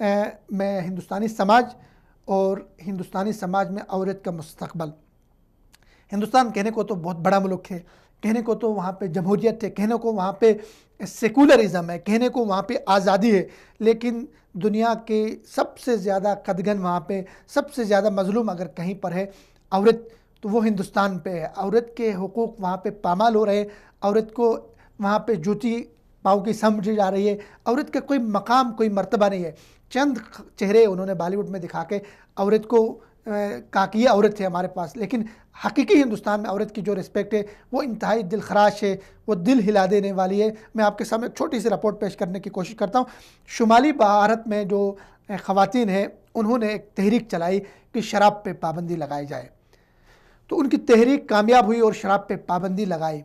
میں ہندوستانی سماج اور ہندوستانی سماج میں عورت کا مستقبل. ہندوستان کہنے کو تو بہت بڑا ملک ہے، کہنے کو تو وہاں پہ جمہوریت ہے، کہنے کو وہاں پہ سیکولرزم ہے، کہنے کو وہاں پہ آزادی ہے، لیکن دنیا کے سب سے زیادہ قدغن وہاں پہ سب سے زیادہ مظلوم اگر کہیں پر ہے عورت تو وہ ہندوستان پہ ہے. عورت کے حقوق وہاں پہ پامال ہو رہے ہیں، عورت کو وہاں پہ جوتی پاؤں کی سمجھی جا رہی ہے، عورت کا کوئی مقام کوئی مرتبہ نہیں ہے. چند چہرے انہوں نے بالی ووڈ میں دکھا کے عورت کو کہا کہ یہ عورت ہے ہمارے پاس، لیکن حقیقی ہندوستان میں عورت کی جو رسپیکٹ ہے وہ انتہائی دل خراش ہے، وہ دل ہلا دینے والی ہے. میں آپ کے سامنے ایک چھوٹی سی رپورٹ پیش کرنے کی کوشش کرتا ہوں. شمالی بھارت میں جو خواتین ہیں انہوں نے ایک تحریک چلائی کہ شراب پہ پابندی لگائی جائے، تو ان کی تحریک کامیاب ہوئی اور شراب پہ پابندی لگائی.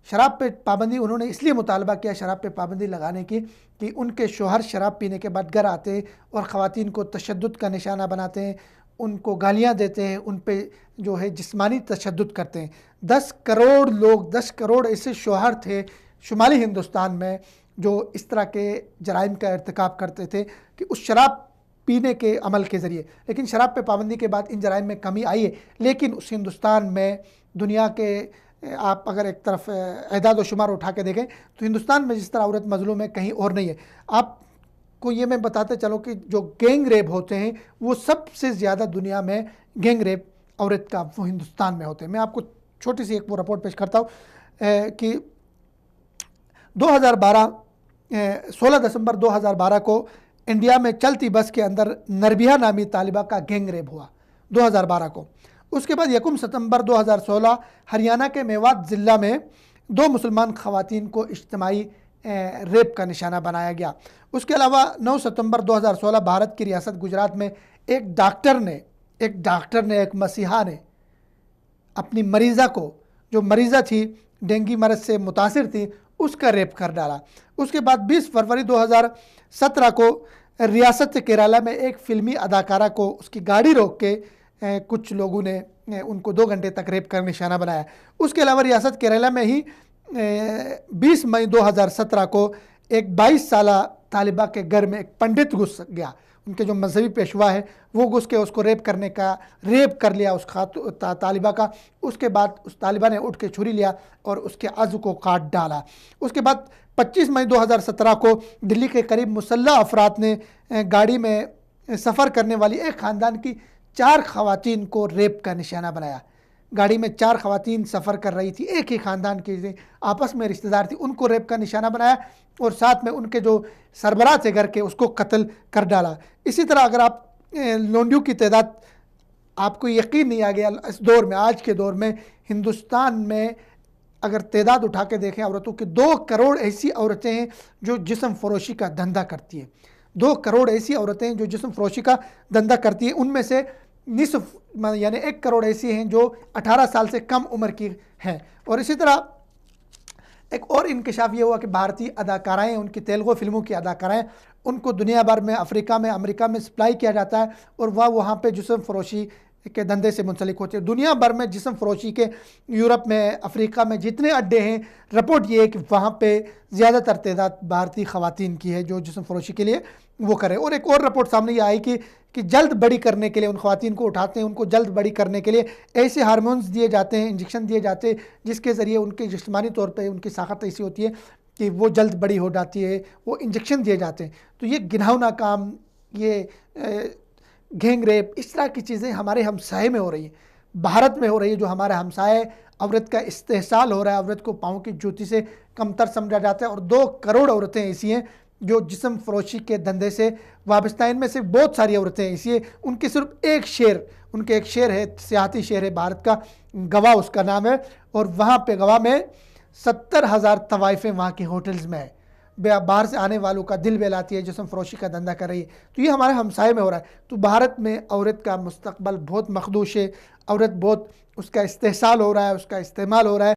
شراب پہ پابندی انہوں نے اس لیے مطالبہ کیا شراب پہ پابندی لگانے کی کہ ان کے شوہر شراب پینے کے بعد گھر آتے ہیں اور خواتین کو تشدد کا نشانہ بناتے ہیں، ان کو گالیاں دیتے ہیں، ان پہ جو ہے جسمانی تشدد کرتے ہیں. 10 کروڑ لوگ، 10 کروڑ ایسے شوہر تھے شمالی ہندوستان میں جو اس طرح کے جرائم کا ارتکاب کرتے تھے کہ اس شراب پینے کے عمل کے ذریعے. لیکن شراب پہ پابندی کے بعد ان جرائم میں کمی آئی ہے، لیکن اس ہندوستان میں دنیا کے آپ اگر ایک طرف اعداد و شمار اٹھا کے دیکھیں تو ہندوستان میں جس طرح عورت مظلوم ہے کہیں اور نہیں ہے. آپ کو یہ میں بتاتے چلو کہ جو گینگ ریپ ہوتے ہیں وہ سب سے زیادہ دنیا میں گینگ ریپ عورت کا وہ ہندوستان میں ہوتے ہیں. میں آپ کو چھوٹی سی ایک وہ رپورٹ پیش کرتا ہوں کہ 16 دسمبر 2012 کو انڈیا میں چلتی بس کے اندر نربیہ نامی طالبہ کا گینگ ریپ ہوا 2012 کو. اس کے بعد 1 ستمبر 2016 ہریانہ کے میوات ضلع میں 2 مسلمان خواتین کو اجتماعی ریپ کا نشانہ بنایا گیا. اس کے علاوہ 9 ستمبر 2016 بھارت کی ریاست گجرات میں ایک ڈاکٹر نے ایک مسیحا نے اپنی مریضہ کو، جو مریضہ تھی ڈینگی مرض سے متاثر تھی، اس کا ریپ کر ڈالا. اس کے بعد 20 فروری 2017 کو ریاست کیرالہ میں ایک فلمی اداکارہ کو اس کی گاڑی روک کے کچھ لوگوں نے ان کو 2 گھنٹے تک ریپ کا نشانہ بنایا. اس کے علاوہ ریاست کیرالہ میں ہی 20 مئی 2017 کو ایک 22 سالہ طالبہ کے گھر میں ایک پنڈت گھس گیا، ان کے جو مذہبی پیشوا ہے وہ گھس کے اس کو ریپ کر لیا اس طالبہ کا. اس کے بعد اس طالبہ نے اٹھ کے چھری لیا اور اس کے عضو کو کاٹ ڈالا. اس کے بعد 25 مئی 2017 کو دلی کے قریب مسلح افراد نے گاڑی میں سفر کرنے والی ایک خاندان کی 4 خواتین کو ریپ کا نشانہ بنایا. گاڑی میں 4 خواتین سفر کر رہی تھی، ایک ہی خاندان کی آپس میں رشتہ دار تھی، ان کو ریپ کا نشانہ بنایا اور ساتھ میں ان کے جو سربراہ تھے گھر کے اس کو قتل کر ڈالا. اسی طرح اگر آپ لونڈیوں کی تعداد، آپ کو یقین نہیں آ گیا اس دور میں، آج کے دور میں ہندوستان میں اگر تعداد اٹھا کے دیکھیں عورتوں کی، 2 کروڑ ایسی عورتیں ہیں جو جسم فروشی کا دھندا کرتی ہیں. 2 کروڑ ایسی عورتیں ہیں جو جسم فروشی کا دھندا کرتی ہیں. ان میں سے نصف یعنی 1 کروڑ ایسی ہیں جو 18 سال سے کم عمر کی ہیں. اور اسی طرح ایک اور انکشاف یہ ہوا کہ بھارتی اداکارائیں، ان کی تیلگو فلموں کی اداکارائیں، ان کو دنیا بھر میں، افریقہ میں، امریکہ میں سپلائی کیا جاتا ہے اور وہاں پہ جسم فروشی کے دھندے سے منسلک ہوتے ہیں. دنیا بھر میں جسم فروشی کے، یورپ میں، افریقہ میں جتنے اڈے ہیں، رپورٹ یہ ہے کہ وہاں پہ زیادہ تر تعداد بھارتی خواتین کی ہے جو جسم فروشی کے لیے وہ کرے. اور ایک اور رپورٹ سامنے یہ آئی کہ جلد بڑی کرنے کے لیے ان خواتین کو اٹھاتے ہیں، ان کو جلد بڑی کرنے کے لیے ایسے ہارمونز دیے جاتے ہیں، انجیکشن دیے جاتے ہیں جس کے ذریعے ان کے جسمانی طور پہ ان کی ساخت ایسی ہوتی ہے کہ وہ جلد بڑی ہو جاتی ہے، وہ انجیکشن دیے جاتے ہیں. تو یہ گھناؤنا کام، یہ گینگ ریپ، اس طرح کی چیزیں ہمارے ہمسائے میں ہو رہی ہیں، بھارت میں ہو رہی ہے. جو ہمارا ہمسائے، عورت کا استحصال ہو رہا ہے، عورت کو پاؤں کی جوتی سے کمتر سمجھا جاتا ہے. اور 2 کروڑ عورتیں ایسی ہیں جو جسم فروشی کے دھندے سے وابستہ. ان میں سے بہت ساری عورتیں ایسی ہیں، ان کی صرف ایک شہر ہے، سیاحتی شہر ہے بھارت کا، گوا اس کا نام ہے، اور وہاں پہ گوا میں 70,000 طوائفیں وہاں کے ہوٹلز میں ہے. باہر سے آنے والوں کا دل بہلاتی ہے، جسم فروشی کا دھندا کر رہی ہے. تو یہ ہمارے ہمسائے میں ہو رہا ہے. تو بھارت میں عورت کا مستقبل بہت مخدوش ہے، عورت بہت، اس کا استحصال ہو رہا ہے، اس کا استعمال ہو رہا ہے.